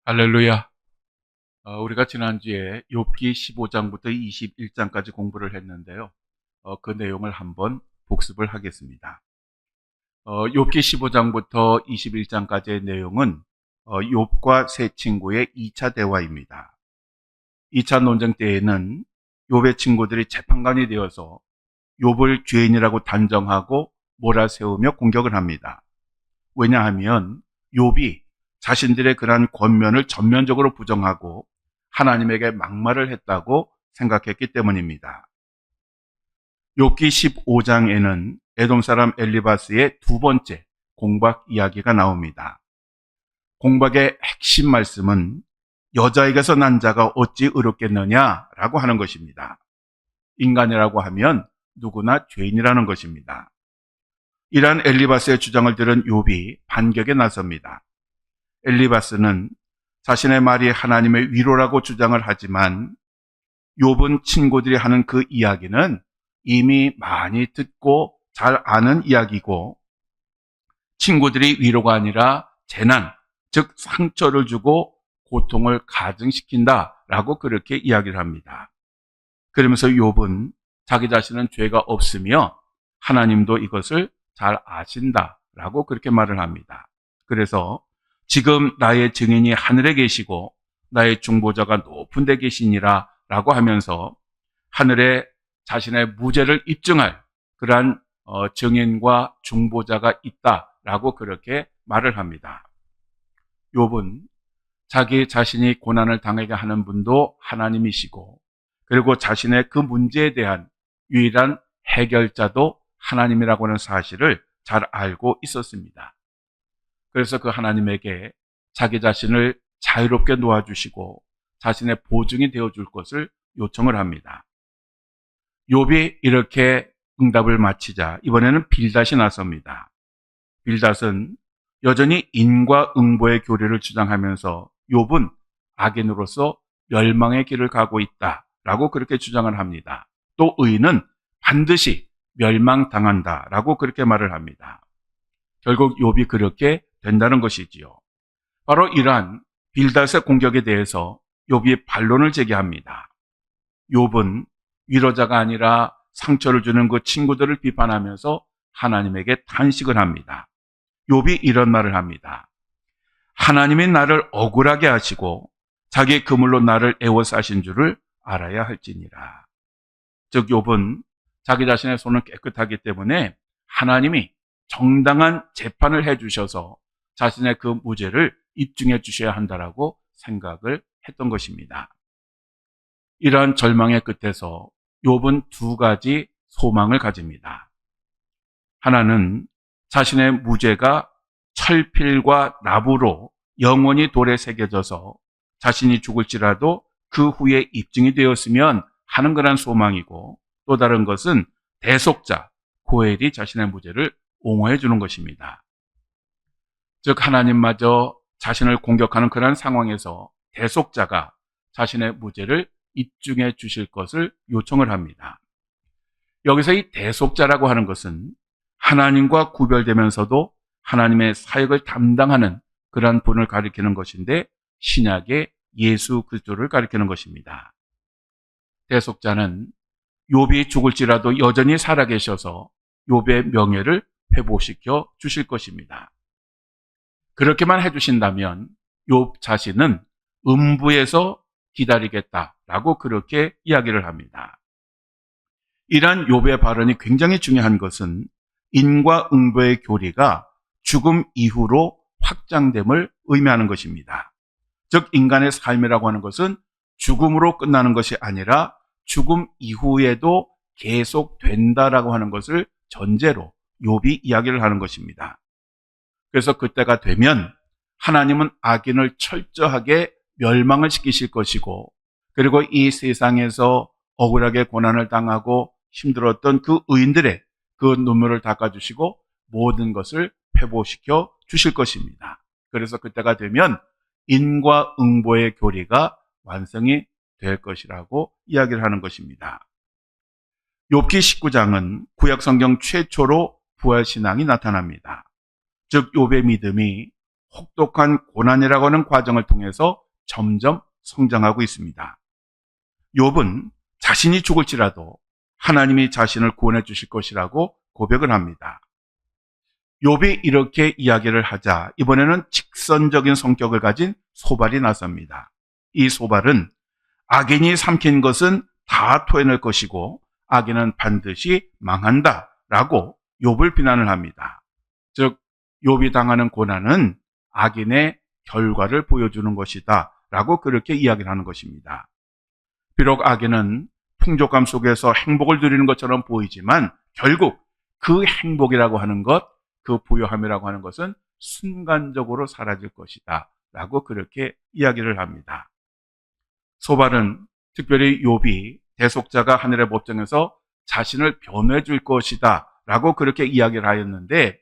할렐루야. 우리가 지난주에 욥기 15장부터 21장까지 공부를 했는데요. 그 내용을 한번 복습을 하겠습니다. 욥기 15장부터 21장까지의 내용은 욥과 세 친구의 2차 대화입니다. 2차 논쟁 때에는 욥의 친구들이 재판관이 되어서 욥을 죄인이라고 단정하고 몰아세우며 공격을 합니다. 왜냐하면 욥이 자신들의 그러한 권면을 전면적으로 부정하고 하나님에게 막말을 했다고 생각했기 때문입니다. 욥기 15장에는 에돔 사람 엘리바스의 두 번째 공박 이야기가 나옵니다. 공박의 핵심 말씀은 여자에게서 난 자가 어찌 의롭겠느냐라고 하는 것입니다. 인간이라고 하면 누구나 죄인이라는 것입니다. 이러한 엘리바스의 주장을 들은 욥이 반격에 나섭니다. 엘리바스는 자신의 말이 하나님의 위로라고 주장을 하지만 욥은 친구들이 하는 그 이야기는 이미 많이 듣고 잘 아는 이야기고 친구들이 위로가 아니라 재난, 즉 상처를 주고 고통을 가증시킨다라고 그렇게 이야기를 합니다. 그러면서 욥은 자기 자신은 죄가 없으며 하나님도 이것을 잘 아신다라고 그렇게 말을 합니다. 그래서 지금 나의 증인이 하늘에 계시고 나의 중보자가 높은 데 계시니라 라고 하면서 하늘에 자신의 무죄를 입증할 그러한 증인과 중보자가 있다라고 그렇게 말을 합니다. 욥은 자기 자신이 고난을 당하게 하는 분도 하나님이시고 그리고 자신의 그 문제에 대한 유일한 해결자도 하나님이라고 하는 사실을 잘 알고 있었습니다. 그래서 그 하나님에게 자기 자신을 자유롭게 놓아주시고 자신의 보증이 되어줄 것을 요청을 합니다. 욥이 이렇게 응답을 마치자 이번에는 빌닷이 나섭니다. 빌닷은 여전히 인과응보의 교리를 주장하면서 욥은 악인으로서 멸망의 길을 가고 있다라고 그렇게 주장을 합니다. 또 의인은 반드시 멸망당한다라고 그렇게 말을 합니다. 결국 욥이 그렇게 된다는 것이지요. 바로 이러한 빌닷의 공격에 대해서 욥이 반론을 제기합니다. 욥은 위로자가 아니라 상처를 주는 그 친구들을 비판하면서 하나님에게 탄식을 합니다. 욥이 이런 말을 합니다. 하나님이 나를 억울하게 하시고 자기 그물로 나를 애워싸신 줄을 알아야 할지니라. 즉 욥은 자기 자신의 손은 깨끗하기 때문에 하나님이 정당한 재판을 해주셔서 자신의 그 무죄를 입증해 주셔야 한다라고 생각을 했던 것입니다. 이러한 절망의 끝에서 욥은 두 가지 소망을 가집니다. 하나는 자신의 무죄가 철필과 나부로 영원히 돌에 새겨져서 자신이 죽을지라도 그 후에 입증이 되었으면 하는 그런 소망이고 또 다른 것은 대속자 고엘이 자신의 무죄를 옹호해 주는 것입니다. 즉 하나님마저 자신을 공격하는 그런 상황에서 대속자가 자신의 무죄를 입증해 주실 것을 요청을 합니다. 여기서 이 대속자라고 하는 것은 하나님과 구별되면서도 하나님의 사역을 담당하는 그러한 분을 가리키는 것인데 신약의 예수 그리스도를 가리키는 것입니다. 대속자는 욥이 죽을지라도 여전히 살아계셔서 욥의 명예를 회복시켜 주실 것입니다. 그렇게만 해주신다면 욥 자신은 음부에서 기다리겠다라고 그렇게 이야기를 합니다. 이러한 욥의 발언이 굉장히 중요한 것은 인과응보의 교리가 죽음 이후로 확장됨을 의미하는 것입니다. 즉 인간의 삶이라고 하는 것은 죽음으로 끝나는 것이 아니라 죽음 이후에도 계속된다라고 하는 것을 전제로 욥이 이야기를 하는 것입니다. 그래서 그때가 되면 하나님은 악인을 철저하게 멸망을 시키실 것이고 그리고 이 세상에서 억울하게 고난을 당하고 힘들었던 그 의인들의 그 눈물을 닦아주시고 모든 것을 회복시켜 주실 것입니다. 그래서 그때가 되면 인과응보의 교리가 완성이 될 것이라고 이야기를 하는 것입니다. 욥기 19장은 구약성경 최초로 부활신앙이 나타납니다. 즉 욥의 믿음이 혹독한 고난이라고 하는 과정을 통해서 점점 성장하고 있습니다. 욥은 자신이 죽을지라도 하나님이 자신을 구원해 주실 것이라고 고백을 합니다. 욥이 이렇게 이야기를 하자 이번에는 직선적인 성격을 가진 소발이 나섭니다. 이 소발은 악인이 삼킨 것은 다 토해낼 것이고 악인은 반드시 망한다라고 욥을 비난을 합니다. 즉 욥이 당하는 고난은 악인의 결과를 보여주는 것이다 라고 그렇게 이야기를 하는 것입니다. 비록 악인은 풍족함 속에서 행복을 누리는 것처럼 보이지만 결국 그 행복이라고 하는 것, 그 부요함이라고 하는 것은 순간적으로 사라질 것이다 라고 그렇게 이야기를 합니다. 소발은 특별히 욥이 대속자가 하늘의 법정에서 자신을 변호해 줄 것이다 라고 그렇게 이야기를 하였는데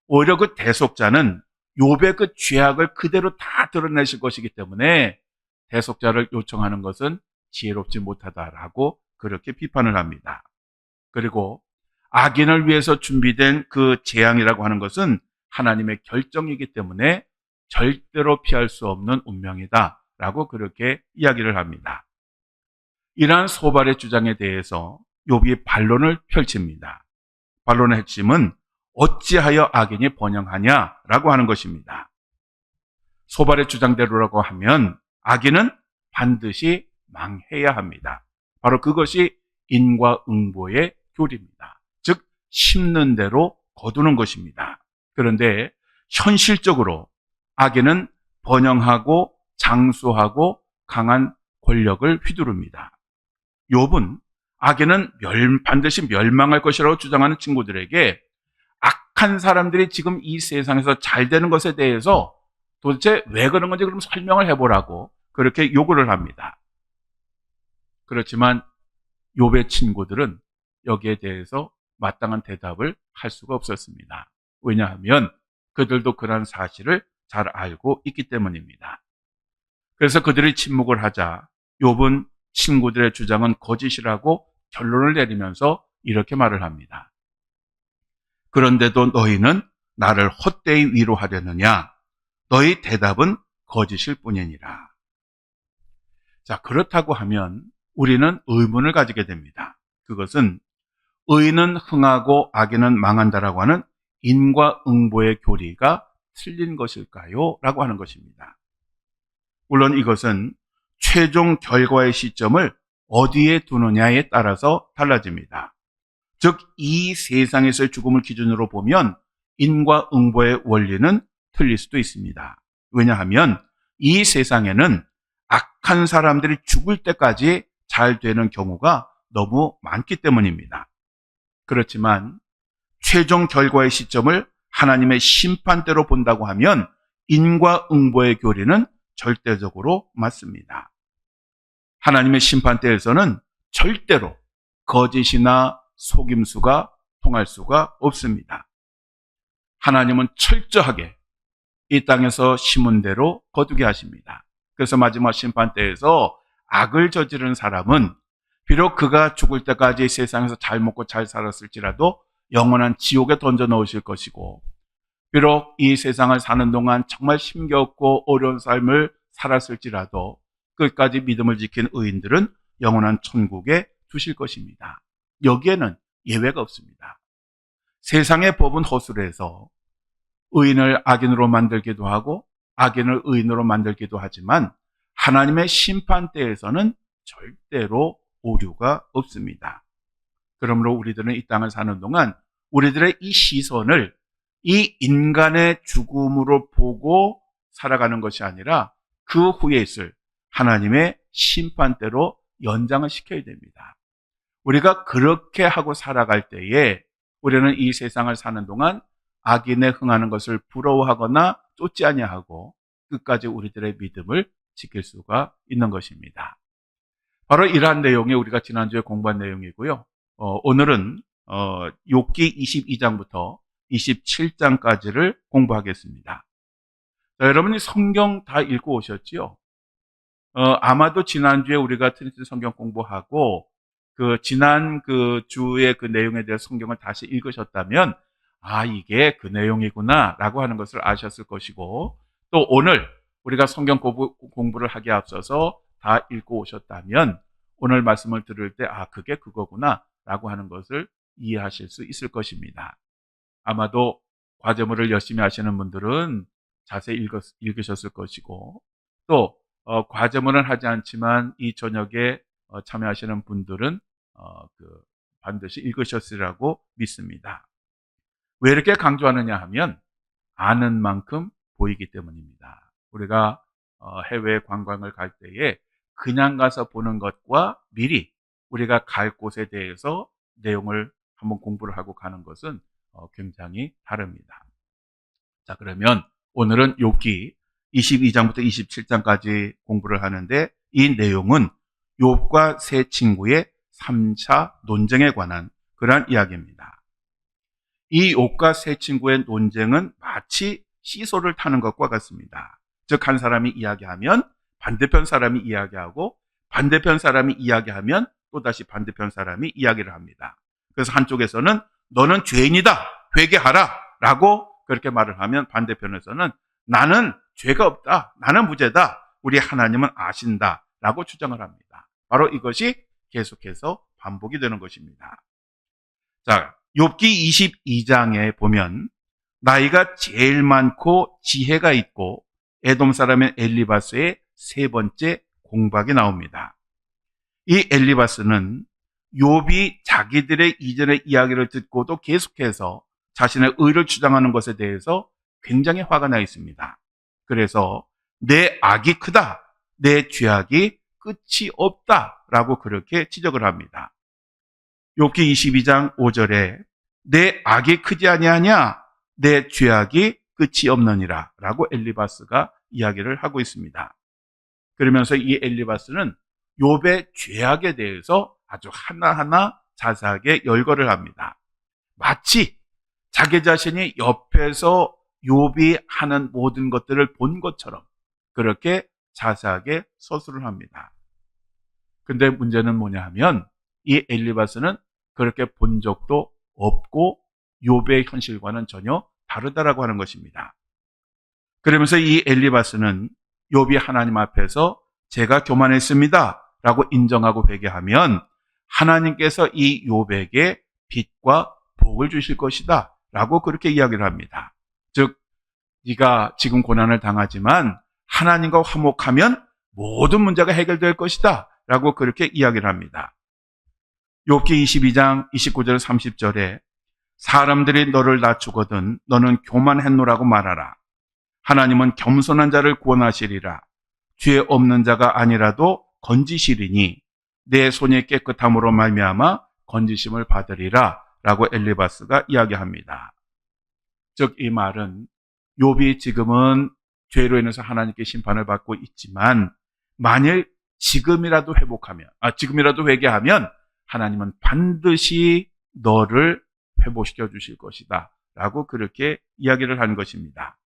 오히려 그 대속자는 욥의 그 죄악을 그대로 다 드러내실 것이기 때문에 대속자를 요청하는 것은 지혜롭지 못하다라고 그렇게 비판을 합니다. 그리고 악인을 위해서 준비된 그 재앙이라고 하는 것은 하나님의 결정이기 때문에 절대로 피할 수 없는 운명이다 라고 그렇게 이야기를 합니다. 이러한 소발의 주장에 대해서 욥이 반론을 펼칩니다. 반론의 핵심은 어찌하여 악인이 번영하냐라고 하는 것입니다. 소발의 주장대로라고 하면 악인은 반드시 망해야 합니다. 바로 그것이 인과응보의 교리입니다. 즉 심는 대로 거두는 것입니다. 그런데 현실적으로 악인은 번영하고 장수하고 강한 권력을 휘두릅니다. 욥은 악인은 반드시 멸망할 것이라고 주장하는 친구들에게 악한 사람들이 지금 이 세상에서 잘 되는 것에 대해서 도대체 왜 그런 건지 그럼 설명을 해보라고 그렇게 요구를 합니다. 그렇지만 욥의 친구들은 여기에 대해서 마땅한 대답을 할 수가 없었습니다. 왜냐하면 그들도 그런 사실을 잘 알고 있기 때문입니다. 그래서 그들이 침묵을 하자 욥은 친구들의 주장은 거짓이라고 결론을 내리면서 이렇게 말을 합니다. 그런데도 너희는 나를 헛되이 위로하려느냐? 너희 대답은 거짓일 뿐이니라. 자, 그렇다고 하면 우리는 의문을 가지게 됩니다. 그것은 의는 흥하고 악인은 망한다라고 하는 인과응보의 교리가 틀린 것일까요? 라고 하는 것입니다. 물론 이것은 최종 결과의 시점을 어디에 두느냐에 따라서 달라집니다. 즉, 이 세상에서의 죽음을 기준으로 보면 인과응보의 원리는 틀릴 수도 있습니다. 왜냐하면 이 세상에는 악한 사람들이 죽을 때까지 잘 되는 경우가 너무 많기 때문입니다. 그렇지만 최종 결과의 시점을 하나님의 심판대로 본다고 하면 인과응보의 교리는 절대적으로 맞습니다. 하나님의 심판대에서는 절대로 거짓이나 속임수가 통할 수가 없습니다. 하나님은 철저하게 이 땅에서 심은 대로 거두게 하십니다. 그래서 마지막 심판대에서 악을 저지른 사람은 비록 그가 죽을 때까지 세상에서 잘 먹고 잘 살았을지라도 영원한 지옥에 던져 넣으실 것이고, 비록 이 세상을 사는 동안 정말 힘겹고 어려운 삶을 살았을지라도 끝까지 믿음을 지킨 의인들은 영원한 천국에 두실 것입니다. 여기에는 예외가 없습니다. 세상의 법은 허술해서 의인을 악인으로 만들기도 하고 악인을 의인으로 만들기도 하지만 하나님의 심판대에서는 절대로 오류가 없습니다. 그러므로 우리들은 이 땅을 사는 동안 우리들의 이 시선을 이 인간의 죽음으로 보고 살아가는 것이 아니라 그 후에 있을 하나님의 심판대로 연장을 시켜야 됩니다. 우리가 그렇게 하고 살아갈 때에 우리는 이 세상을 사는 동안 악인에 흥하는 것을 부러워하거나 쫓지 아니하고 끝까지 우리들의 믿음을 지킬 수가 있는 것입니다. 바로 이러한 내용이 우리가 지난주에 공부한 내용이고요. 오늘은 욥기 22장부터 27장까지를 공부하겠습니다. 자, 여러분이 성경 다 읽고 오셨지요? 아마도 지난주에 우리가 트니티 성경 공부하고 지난 주의 그 내용에 대해 성경을 다시 읽으셨다면 이게 그 내용이구나 라고 하는 것을 아셨을 것이고, 또 오늘 우리가 성경 공부를 하기에 앞서서 다 읽고 오셨다면 오늘 말씀을 들을 때 그게 그거구나 라고 하는 것을 이해하실 수 있을 것입니다. 아마도 과제물을 열심히 하시는 분들은 자세히 읽으셨을 것이고 또 과제물은 하지 않지만 이 저녁에 참여하시는 분들은 반드시 읽으셨으리라고 믿습니다. 왜 이렇게 강조하느냐 하면 아는 만큼 보이기 때문입니다. 우리가 해외 관광을 갈 때에 그냥 가서 보는 것과 미리 우리가 갈 곳에 대해서 내용을 한번 공부를 하고 가는 것은 굉장히 다릅니다. 자, 그러면 오늘은 욥기 22장부터 27장까지 공부를 하는데 이 내용은 욥과 세 친구의 3차 논쟁에 관한 그러한 이야기입니다. 이 욥과 세 친구의 논쟁은 마치 시소를 타는 것과 같습니다. 즉, 한 사람이 이야기하면 반대편 사람이 이야기하고 반대편 사람이 이야기하면 또다시 반대편 사람이 이야기를 합니다. 그래서 한쪽에서는 너는 죄인이다, 회개하라 라고 그렇게 말을 하면 반대편에서는 나는 죄가 없다, 나는 무죄다, 우리 하나님은 아신다 라고 주장을 합니다. 바로 이것이 계속해서 반복이 되는 것입니다. 자, 욥기 22장에 보면 나이가 제일 많고 지혜가 있고 에돔 사람인 엘리바스의 세 번째 공박이 나옵니다. 이 엘리바스는 욥이 자기들의 이전의 이야기를 듣고도 계속해서 자신의 의를 주장하는 것에 대해서 굉장히 화가 나 있습니다. 그래서 내 악이 크다, 내 죄악이 끝이 없다라고 그렇게 지적을 합니다. 욥기 22장 5절에 내 악이 크지 아니하냐, 내 죄악이 끝이 없느니라 라고 엘리바스가 이야기를 하고 있습니다. 그러면서 이 엘리바스는 욥의 죄악에 대해서 아주 하나하나 자세하게 열거를 합니다. 마치 자기 자신이 옆에서 욥이 하는 모든 것들을 본 것처럼 그렇게 자세하게 서술을 합니다. 근데 문제는 뭐냐 하면 이 엘리바스는 그렇게 본 적도 없고 욥의 현실과는 전혀 다르다라고 하는 것입니다. 그러면서 이 엘리바스는 욥이 하나님 앞에서 제가 교만했습니다 라고 인정하고 회개하면 하나님께서 이 욥에게 빚과 복을 주실 것이다 라고 그렇게 이야기를 합니다. 즉, 네가 지금 고난을 당하지만 하나님과 화목하면 모든 문제가 해결될 것이다 라고 그렇게 이야기를 합니다. 욥기 22장 29절 30절에 사람들이 너를 낮추거든 너는 교만했노라고 말하라. 하나님은 겸손한 자를 구원하시리라. 죄 없는 자가 아니라도 건지시리니 내 손이 깨끗함으로 말미암아 건지심을 받으리라 라고 엘리바스가 이야기합니다. 즉, 이 말은 욥이 지금은 죄로 인해서 하나님께 심판을 받고 있지만 만일 지금이라도 회개하면 하나님은 반드시 너를 회복시켜 주실 것이다 라고 그렇게 이야기를 하는 것입니다.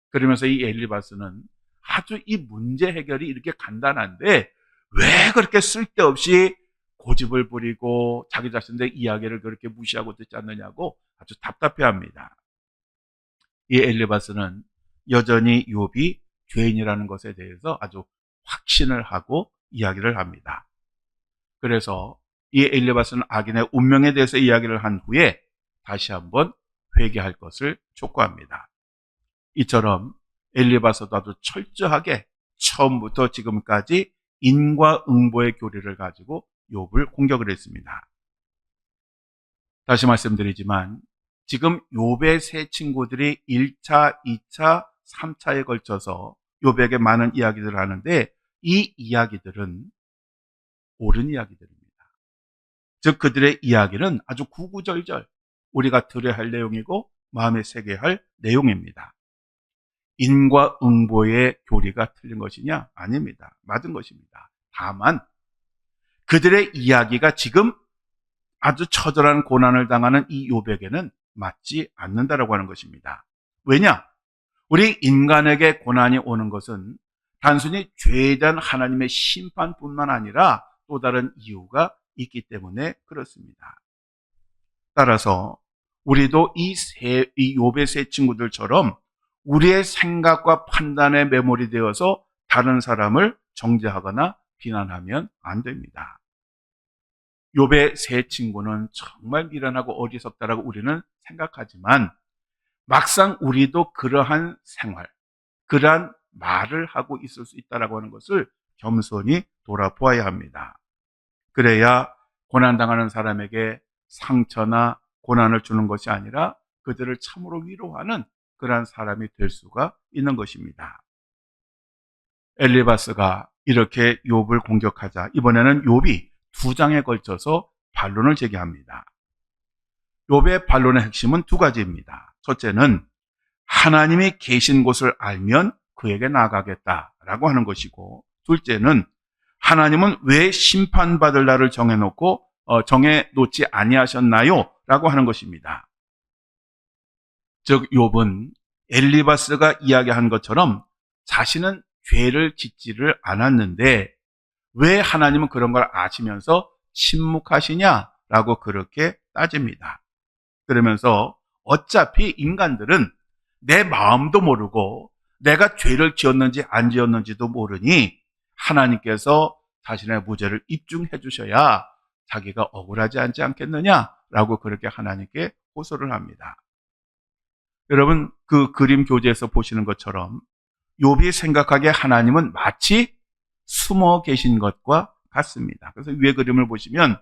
그러면서 이 엘리바스는 아주 이 문제 해결이 이렇게 간단한데 왜 그렇게 쓸데없이 고집을 부리고 자기 자신의 이야기를 그렇게 무시하고 듣지 않느냐고 아주 답답해합니다. 이 엘리바스는 여전히 욥이 죄인이라는 것에 대해서 아주 확신을 하고 이야기를 합니다. 그래서 이 엘리바스는 악인의 운명에 대해서 이야기를 한 후에 다시 한번 회개할 것을 촉구합니다. 이처럼 엘리바스도 아주 철저하게 처음부터 지금까지 인과응보의 교리를 가지고 욥을 공격을 했습니다. 다시 말씀드리지만 지금 욥의 세 친구들이 1차, 2차, 3차에 걸쳐서 욥에게 많은 이야기들을 하는데 이 이야기들은 옳은 이야기들입니다. 즉 그들의 이야기는 아주 구구절절 우리가 들어야 할 내용이고 마음에 새겨야 할 내용입니다. 인과응보의 교리가 틀린 것이냐? 아닙니다. 맞은 것입니다. 다만 그들의 이야기가 지금 아주 처절한 고난을 당하는 이 욥에게는 맞지 않는다라고 하는 것입니다. 왜냐? 우리 인간에게 고난이 오는 것은 단순히 죄에 대한 하나님의 심판뿐만 아니라 또 다른 이유가 있기 때문에 그렇습니다. 따라서 우리도 이 욥의 세 친구들처럼 우리의 생각과 판단에 매몰이 되어서 다른 사람을 정죄하거나 비난하면 안 됩니다. 욥의 세 친구는 정말 미련하고 어리석다라고 우리는 생각하지만 막상 우리도 그러한 생활, 그러한 말을 하고 있을 수 있다라고 하는 것을 겸손히 돌아보아야 합니다. 그래야 고난당하는 사람에게 상처나 고난을 주는 것이 아니라 그들을 참으로 위로하는 그러한 사람이 될 수가 있는 것입니다. 엘리바스가 이렇게 욥을 공격하자 이번에는 욥이 2장에 걸쳐서 반론을 제기합니다. 욥의 반론의 핵심은 2가지입니다. 첫째는 하나님이 계신 곳을 알면 그에게 나아가겠다라고 하는 것이고, 둘째는 하나님은 왜 심판받을 날을 정해놓지 아니하셨나요? 라고 하는 것입니다. 즉 욥은 엘리바스가 이야기한 것처럼 자신은 죄를 짓지를 않았는데 왜 하나님은 그런 걸 아시면서 침묵하시냐라고 그렇게 따집니다. 그러면서 어차피 인간들은 내 마음도 모르고 내가 죄를 지었는지 안 지었는지도 모르니 하나님께서 자신의 무죄를 입증해 주셔야 자기가 억울하지 않겠느냐라고 그렇게 하나님께 호소를 합니다. 여러분, 그 그림 교재에서 보시는 것처럼 욥이 생각하기에 하나님은 마치 숨어 계신 것과 같습니다. 그래서 위에 그림을 보시면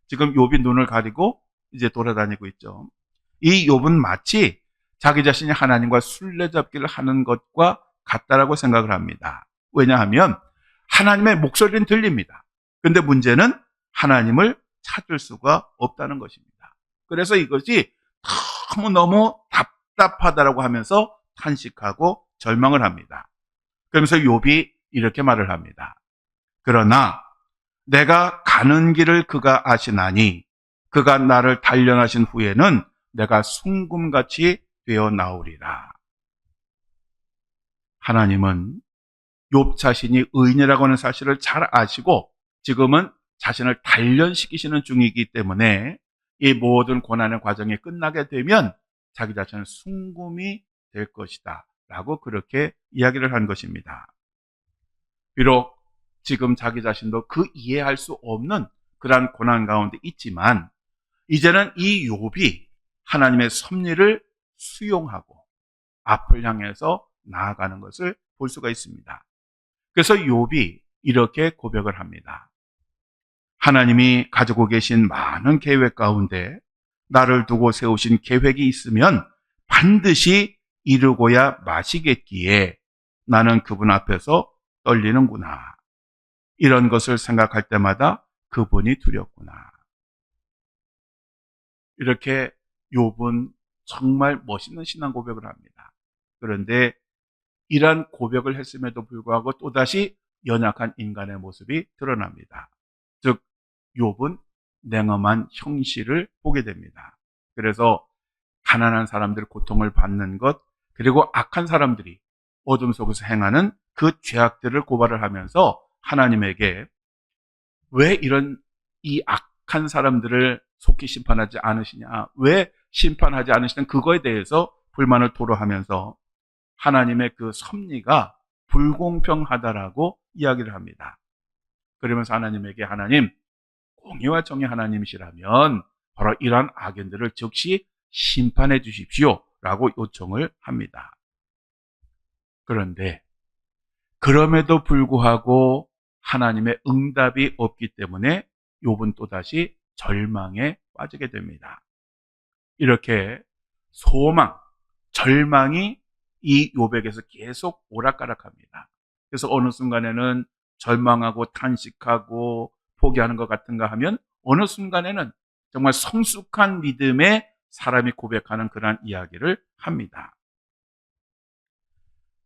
지금 욥이 눈을 가리고 이제 돌아다니고 있죠. 이 욥은 마치 자기 자신이 하나님과 술래잡기를 하는 것과 같다라고 생각을 합니다. 왜냐하면 하나님의 목소리는 들립니다. 그런데 문제는 하나님을 찾을 수가 없다는 것입니다. 그래서 이것이 너무너무 답답하다라고 하면서 탄식하고 절망을 합니다. 그러면서 욥이 이렇게 말을 합니다. 그러나 내가 가는 길을 그가 아시나니 그가 나를 단련하신 후에는 내가 순금같이 되어 나오리라. 하나님은 욥 자신이 의인이라고 하는 사실을 잘 아시고 지금은 자신을 단련시키시는 중이기 때문에 이 모든 고난의 과정이 끝나게 되면 자기 자신은 순금이 될 것이다 라고 그렇게 이야기를 한 것입니다. 비록 지금 자기 자신도 그 이해할 수 없는 그러한 고난 가운데 있지만 이제는 이 욥이 하나님의 섭리를 수용하고 앞을 향해서 나아가는 것을 볼 수가 있습니다. 그래서 욥이 이렇게 고백을 합니다. 하나님이 가지고 계신 많은 계획 가운데 나를 두고 세우신 계획이 있으면 반드시 이루고야 마시겠기에 나는 그분 앞에서 떨리는구나. 이런 것을 생각할 때마다 그분이 두렵구나. 이렇게 욥은 정말 멋있는 신앙 고백을 합니다. 그런데 이러한 고백을 했음에도 불구하고 또다시 연약한 인간의 모습이 드러납니다. 즉 욥은 냉엄한 형실을 보게 됩니다. 그래서 가난한 사람들 고통을 받는 것, 그리고 악한 사람들이 어둠 속에서 행하는 그 죄악들을 고발을 하면서 하나님에게 왜 이 악한 사람들을 속히 심판하지 않으시냐, 왜 심판하지 않으시는 그거에 대해서 불만을 토로하면서 하나님의 그 섭리가 불공평하다라고 이야기를 합니다. 그러면서 하나님에게 하나님, 공의와 정의 하나님이시라면 바로 이러한 악인들을 즉시 심판해 주십시오 라고 요청을 합니다. 그런데 그럼에도 불구하고 하나님의 응답이 없기 때문에 욥은 또다시 절망에 빠지게 됩니다. 이렇게 소망, 절망이 이 욥에게서 계속 오락가락합니다. 그래서 어느 순간에는 절망하고 탄식하고 포기하는 것 같은가 하면 어느 순간에는 정말 성숙한 믿음의 사람이 고백하는 그러한 이야기를 합니다.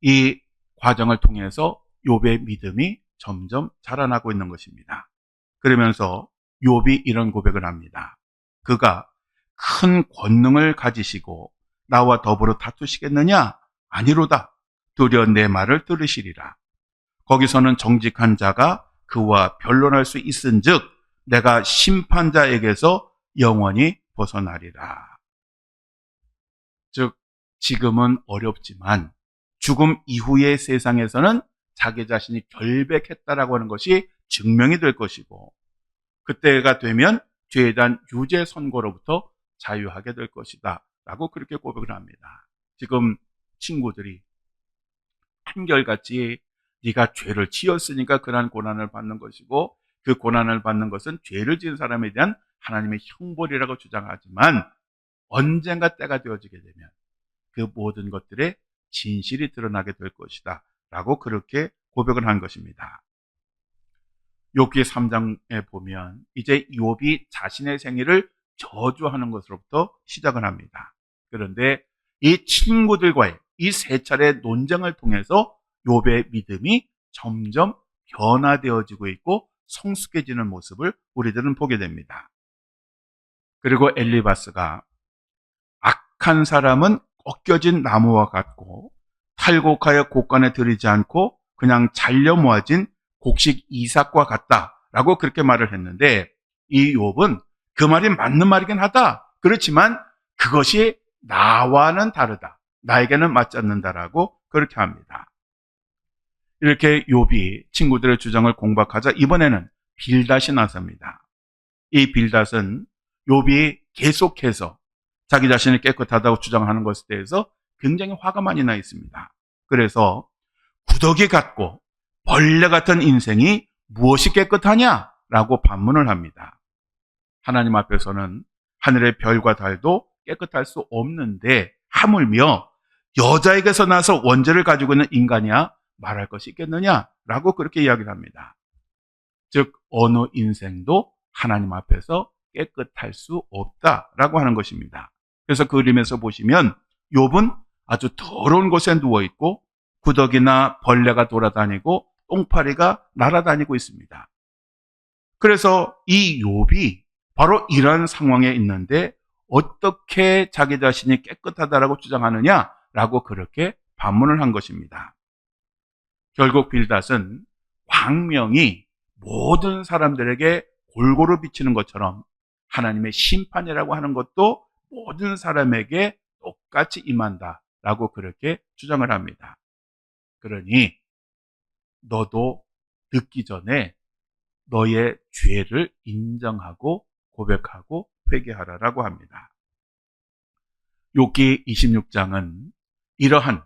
이 과정을 통해서 욥의 믿음이 점점 자라나고 있는 것입니다. 그러면서 욥이 이런 고백을 합니다. 그가 큰 권능을 가지시고 나와 더불어 다투시겠느냐? 아니로다. 두려 내 말을 들으시리라. 거기서는 정직한 자가 그와 변론할 수 있은즉 내가 심판자에게서 영원히 벗어나리라. 즉 지금은 어렵지만 죽음 이후의 세상에서는 자기 자신이 결백했다라고 하는 것이 증명이 될 것이고, 그때가 되면 죄에 대한 유죄 선고로부터 자유하게 될 것이다 라고 그렇게 고백을 합니다. 지금 친구들이 한결같이 네가 죄를 지었으니까 그러한 고난을 받는 것이고, 그 고난을 받는 것은 죄를 지은 사람에 대한 하나님의 형벌이라고 주장하지만, 언젠가 때가 되어지게 되면 그 모든 것들의 진실이 드러나게 될 것이다 라고 그렇게 고백을 한 것입니다. 욥기 3장에 보면 이제 욥이 자신의 생애를 저주하는 것으로부터 시작을 합니다. 그런데 이 친구들과의 이 세 차례 논쟁을 통해서 욥의 믿음이 점점 변화되어지고 있고 성숙해지는 모습을 우리들은 보게 됩니다. 그리고 엘리바스가 악한 사람은 꺾여진 나무와 같고 탈곡하여 곡간에 들이지 않고 그냥 잘려 모아진 곡식 이삭과 같다라고 그렇게 말을 했는데, 이 욥은 그 말이 맞는 말이긴 하다. 그렇지만 그것이 나와는 다르다. 나에게는 맞지 않는다라고 그렇게 합니다. 이렇게 욥이 친구들의 주장을 공박하자 이번에는 빌닷이 나섭니다. 이 빌닷은 욥이 계속해서 자기 자신이 깨끗하다고 주장하는 것에 대해서 굉장히 화가 많이 나 있습니다. 그래서 구더기 같고 벌레 같은 인생이 무엇이 깨끗하냐라고 반문을 합니다. 하나님 앞에서는 하늘의 별과 달도 깨끗할 수 없는데 하물며 여자에게서 나서 원죄를 가지고 있는 인간이야 말할 것이 있겠느냐라고 그렇게 이야기를 합니다. 즉 어느 인생도 하나님 앞에서 깨끗할 수 없다라고 하는 것입니다. 그래서 그 그림에서 보시면 욥은 아주 더러운 곳에 누워있고 구더기나 벌레가 돌아다니고 똥파리가 날아다니고 있습니다. 그래서 이 욥이 바로 이런 상황에 있는데 어떻게 자기 자신이 깨끗하다라고 주장하느냐라고 그렇게 반문을 한 것입니다. 결국 빌닷은 광명이 모든 사람들에게 골고루 비치는 것처럼 하나님의 심판이라고 하는 것도 모든 사람에게 똑같이 임한다라고 그렇게 주장을 합니다. 그러니 너도 듣기 전에 너의 죄를 인정하고 고백하고 회개하라라고 합니다. 욥기 26장은 이러한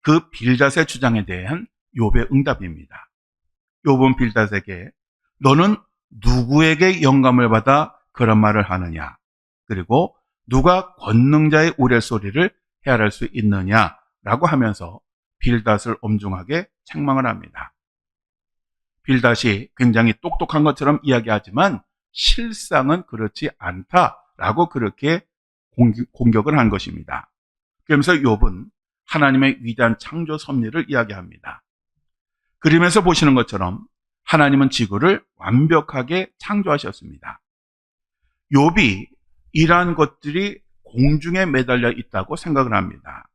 그 빌닷의 주장에 대한 욥의 응답입니다. 욥은 빌닷에게 너는 누구에게 영감을 받아 그런 말을 하느냐, 그리고 누가 권능자의 우레소리를 헤아릴 수 있느냐라고 하면서 빌닷을 엄중하게 책망을 합니다. 빌닷이 굉장히 똑똑한 것처럼 이야기하지만 실상은 그렇지 않다라고 그렇게 공격을 한 것입니다. 그러면서 욥은 하나님의 위대한 창조 섭리를 이야기합니다. 그림에서 보시는 것처럼 하나님은 지구를 완벽하게 창조하셨습니다. 욥이 이러한 것들이 공중에 매달려 있다고 생각을 합니다.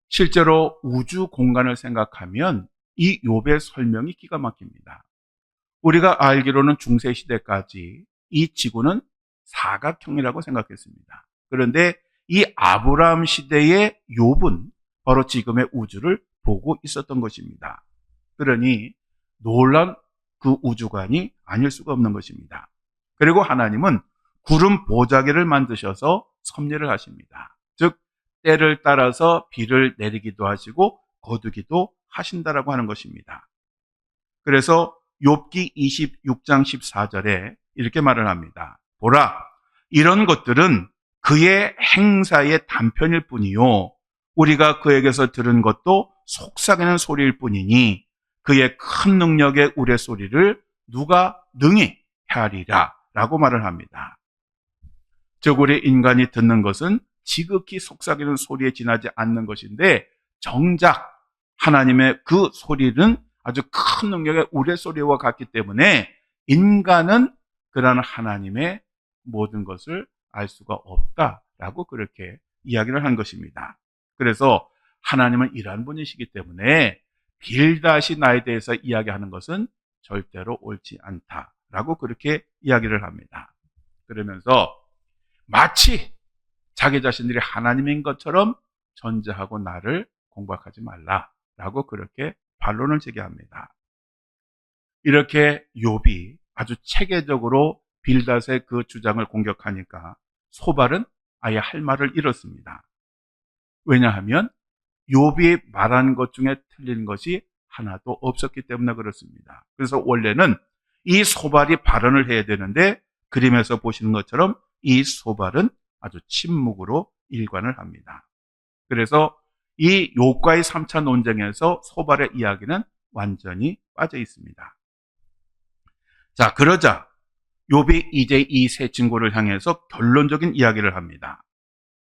실제로 우주 공간을 생각하면 이 욥의 설명이 기가 막힙니다. 우리가 알기로는 중세시대까지 이 지구는 사각형이라고 생각했습니다. 그런데 이 아브라함 시대의 욥은 바로 지금의 우주를 보고 있었던 것입니다. 그러니 놀란 그 우주관이 아닐 수가 없는 것입니다. 그리고 하나님은 구름 보자기를 만드셔서 섭리를 하십니다. 즉 때를 따라서 비를 내리기도 하시고 거두기도 하신다라고 하는 것입니다. 그래서 욥기 26장 14절에 이렇게 말을 합니다. 보라, 이런 것들은 그의 행사의 단편일 뿐이요 우리가 그에게서 들은 것도 속삭이는 소리일 뿐이니 그의 큰 능력의 우레소리를 누가 능히 헤아리라 라고 말을 합니다. 즉 우리 인간이 듣는 것은 지극히 속삭이는 소리에 지나지 않는 것인데, 정작 하나님의 그 소리는 아주 큰 능력의 우레소리와 같기 때문에 인간은 그러한 하나님의 모든 것을 알 수가 없다라고 그렇게 이야기를 한 것입니다. 그래서 하나님은 이러한 분이시기 때문에 빌닷이 나에 대해서 이야기하는 것은 절대로 옳지 않다라고 그렇게 이야기를 합니다. 그러면서 마치 자기 자신들이 하나님인 것처럼 전제하고 나를 공박하지 말라라고 그렇게 반론을 제기합니다. 이렇게 욥이 아주 체계적으로 빌닷의 그 주장을 공격하니까 소발은 아예 할 말을 잃었습니다. 왜냐하면 욥이 말한 것 중에 틀린 것이 하나도 없었기 때문에 그렇습니다. 그래서 원래는 이 소발이 발언을 해야 되는데 그림에서 보시는 것처럼 이 소발은 아주 침묵으로 일관을 합니다. 그래서 이 욥과의 3차 논쟁에서 소발의 이야기는 완전히 빠져 있습니다. 자, 그러자 욥이 이제 이 세 친구를 향해서 결론적인 이야기를 합니다.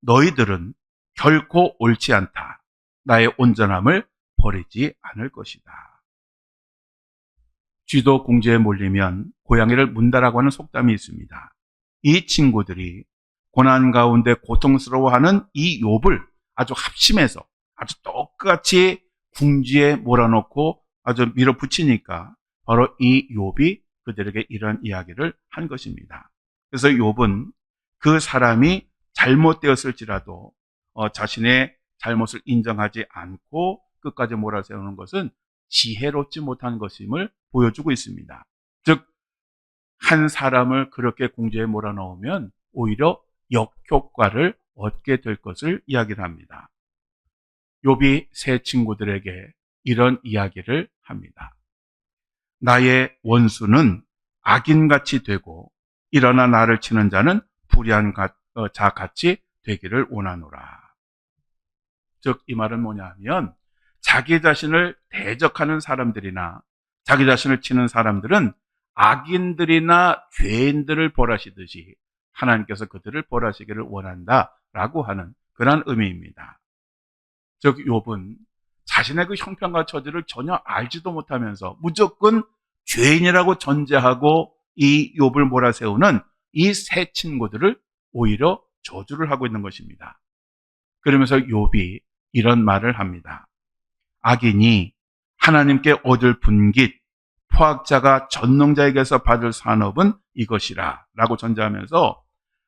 너희들은 결코 옳지 않다. 나의 온전함을 버리지 않을 것이다. 쥐도 궁지에 몰리면 고양이를 문다라고 하는 속담이 있습니다. 이 친구들이 고난 가운데 고통스러워하는 이 욥을 아주 합심해서 아주 똑같이 궁지에 몰아넣고 아주 밀어붙이니까 바로 이 욥이 그들에게 이런 이야기를 한 것입니다. 그래서 욥은 그 사람이 잘못되었을지라도 자신의 잘못을 인정하지 않고 끝까지 몰아세우는 것은 지혜롭지 못한 것임을 보여주고 있습니다. 즉, 한 사람을 그렇게 궁지에 몰아넣으면 오히려 역효과를 얻게 될 것을 이야기를 합니다. 욥이 세 친구들에게 이런 이야기를 합니다. 나의 원수는 악인같이 되고 일어나 나를 치는 자는 불의한 자같이 되기를 원하노라. 즉, 이 말은 뭐냐 하면 자기 자신을 대적하는 사람들이나 자기 자신을 치는 사람들은 악인들이나 죄인들을 벌하시듯이 하나님께서 그들을 벌하시기를 원한다라고 하는 그런 의미입니다. 즉, 욥은 자신의 그 형편과 처지를 전혀 알지도 못하면서 무조건 죄인이라고 전제하고 이 욥을 몰아세우는 이 세 친구들을 오히려 저주를 하고 있는 것입니다. 그러면서 욥이 이런 말을 합니다. 악인이 하나님께 얻을 분깃, 포악자가 전능자에게서 받을 산업은 이것이라 라고 전제하면서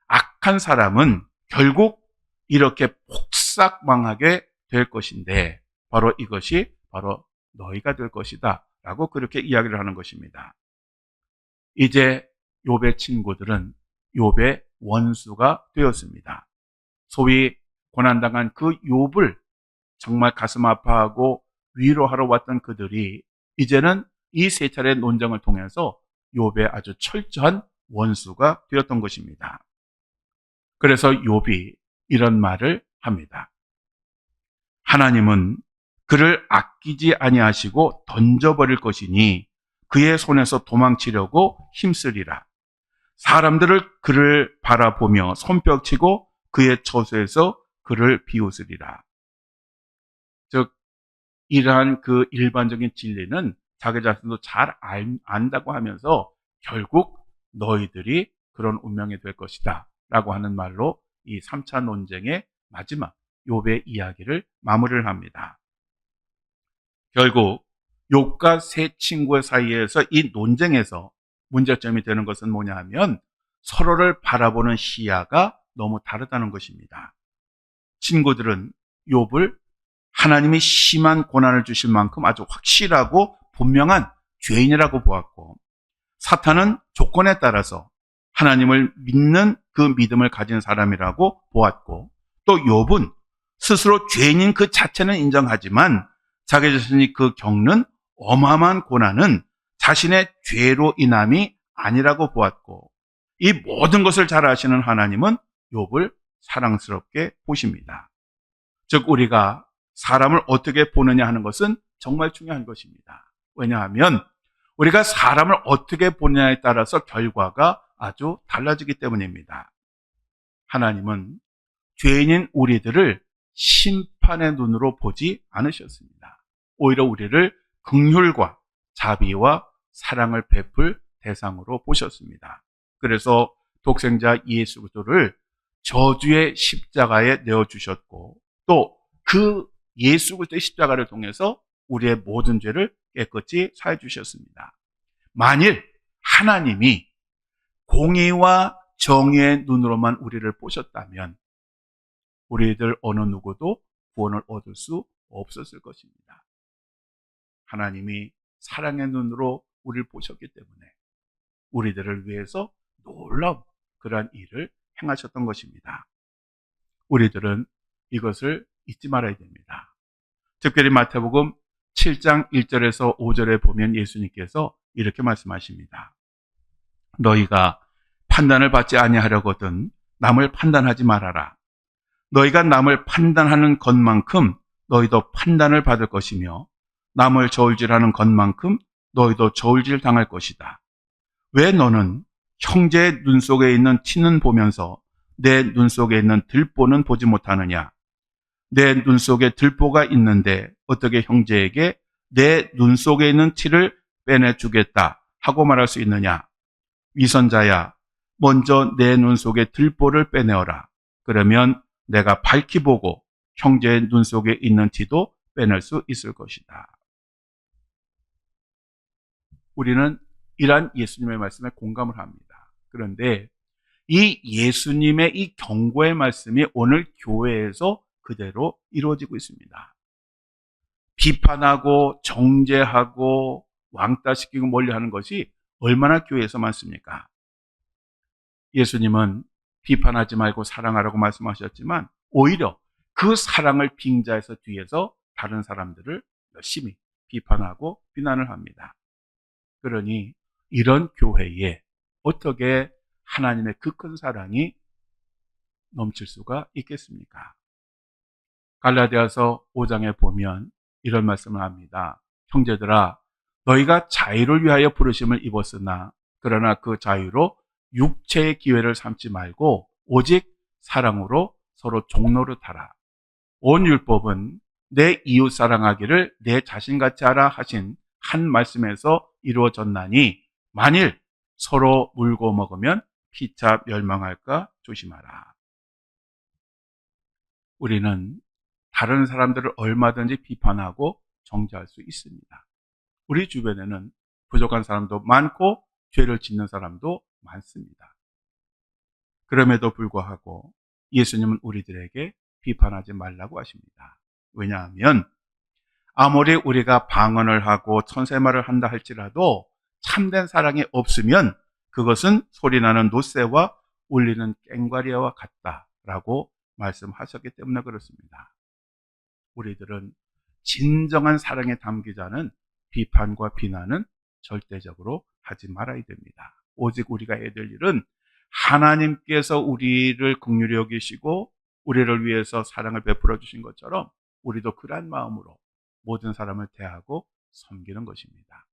악한 사람은 결국 이렇게 폭삭 망하게 될 것인데 바로 이것이 바로 너희가 될 것이다 라고 그렇게 이야기를 하는 것입니다. 이제 욥의 친구들은 욥의 원수가 되었습니다. 소위 고난당한 그 욥을 정말 가슴 아파하고 위로하러 왔던 그들이 이제는 이 세 차례 논쟁을 통해서 욥의 아주 철저한 원수가 되었던 것입니다. 그래서 욥이 이런 말을 합니다. 하나님은 그를 아끼지 아니하시고 던져버릴 것이니 그의 손에서 도망치려고 힘쓰리라. 사람들을 그를 바라보며 손뼉치고 그의 처소에서 그를 비웃으리라. 즉, 이러한 그 일반적인 진리는 자기 자신도 잘 안다고 하면서 결국 너희들이 그런 운명이 될 것이다 라고 하는 말로 이 3차 논쟁의 마지막 욥의 이야기를 마무리를 합니다. 결국 욥과 세 친구의 사이에서 이 논쟁에서 문제점이 되는 것은 뭐냐 하면 서로를 바라보는 시야가 너무 다르다는 것입니다. 친구들은 욥을 하나님이 심한 고난을 주실 만큼 아주 확실하고 분명한 죄인이라고 보았고, 사탄은 조건에 따라서 하나님을 믿는 그 믿음을 가진 사람이라고 보았고, 또 욥은 스스로 죄인인 그 자체는 인정하지만 자기 자신이 그 겪는 어마어마한 고난은 자신의 죄로 인함이 아니라고 보았고, 이 모든 것을 잘 아시는 하나님은 욥을 사랑스럽게 보십니다. 즉, 우리가 사람을 어떻게 보느냐 하는 것은 정말 중요한 것입니다. 왜냐하면 우리가 사람을 어떻게 보느냐에 따라서 결과가 아주 달라지기 때문입니다. 하나님은 죄인인 우리들을 심판의 눈으로 보지 않으셨습니다. 오히려 우리를 긍휼과 자비와 사랑을 베풀 대상으로 보셨습니다. 그래서 독생자 예수 그리스도를 저주의 십자가에 내어주셨고, 또 그 예수 그리스도의 십자가를 통해서 우리의 모든 죄를 깨끗이 사해 주셨습니다. 만일 하나님이 공의와 정의의 눈으로만 우리를 보셨다면 우리들 어느 누구도 구원을 얻을 수 없었을 것입니다. 하나님이 사랑의 눈으로 우리를 보셨기 때문에 우리들을 위해서 놀라운 그러한 일을 행하셨던 것입니다. 우리들은 이것을 잊지 말아야 됩니다. 특별히 마태복음 7장 1절에서 5절에 보면 예수님께서 이렇게 말씀하십니다. 너희가 판단을 받지 아니하려거든 남을 판단하지 말아라. 너희가 남을 판단하는 것만큼 너희도 판단을 받을 것이며 남을 저울질하는 것만큼 너희도 저울질 당할 것이다. 왜 너는 형제의 눈 속에 있는 티는 보면서 내 눈 속에 있는 들보는 보지 못하느냐? 내 눈 속에 들보가 있는데 어떻게 형제에게 내 눈 속에 있는 티를 빼내주겠다 하고 말할 수 있느냐? 위선자야, 먼저 내 눈 속에 들보를 빼내어라. 그러면 내가 밝히 보고 형제의 눈 속에 있는 티도 빼낼 수 있을 것이다. 우리는 이러한 예수님의 말씀에 공감을 합니다. 그런데 이 예수님의 이 경고의 말씀이 오늘 교회에서 그대로 이루어지고 있습니다. 비판하고 정죄하고 왕따시키고 멀리하는 것이 얼마나 교회에서 많습니까? 예수님은 비판하지 말고 사랑하라고 말씀하셨지만 오히려 그 사랑을 빙자해서 뒤에서 다른 사람들을 열심히 비판하고 비난을 합니다. 그러니 이런 교회에 어떻게 하나님의 그 큰 사랑이 넘칠 수가 있겠습니까? 갈라디아서 5장에 보면 이런 말씀을 합니다. 형제들아, 너희가 자유를 위하여 부르심을 입었으나 그러나 그 자유로 육체의 기회를 삼지 말고 오직 사랑으로 서로 종노릇하라. 온 율법은 내 이웃 사랑하기를 내 자신같이 하라 하신 한 말씀에서 이루어졌나니 만일 서로 물고 먹으면 피차 멸망할까 조심하라. 우리는 다른 사람들을 얼마든지 비판하고 정죄할 수 있습니다. 우리 주변에는 부족한 사람도 많고 죄를 짓는 사람도 많습니다. 그럼에도 불구하고 예수님은 우리들에게 비판하지 말라고 하십니다. 왜냐하면 아무리 우리가 방언을 하고 천세말을 한다 할지라도 참된 사랑이 없으면 그것은 소리나는 노새와 울리는 꽹과리와 같다라고 말씀하셨기 때문에 그렇습니다. 우리들은 진정한 사랑에 담기자는 비판과 비난은 절대적으로 하지 말아야 됩니다. 오직 우리가 해야 될 일은 하나님께서 우리를 긍휼히 여기시고 우리를 위해서 사랑을 베풀어 주신 것처럼 우리도 그러한 마음으로 모든 사람을 대하고 섬기는 것입니다.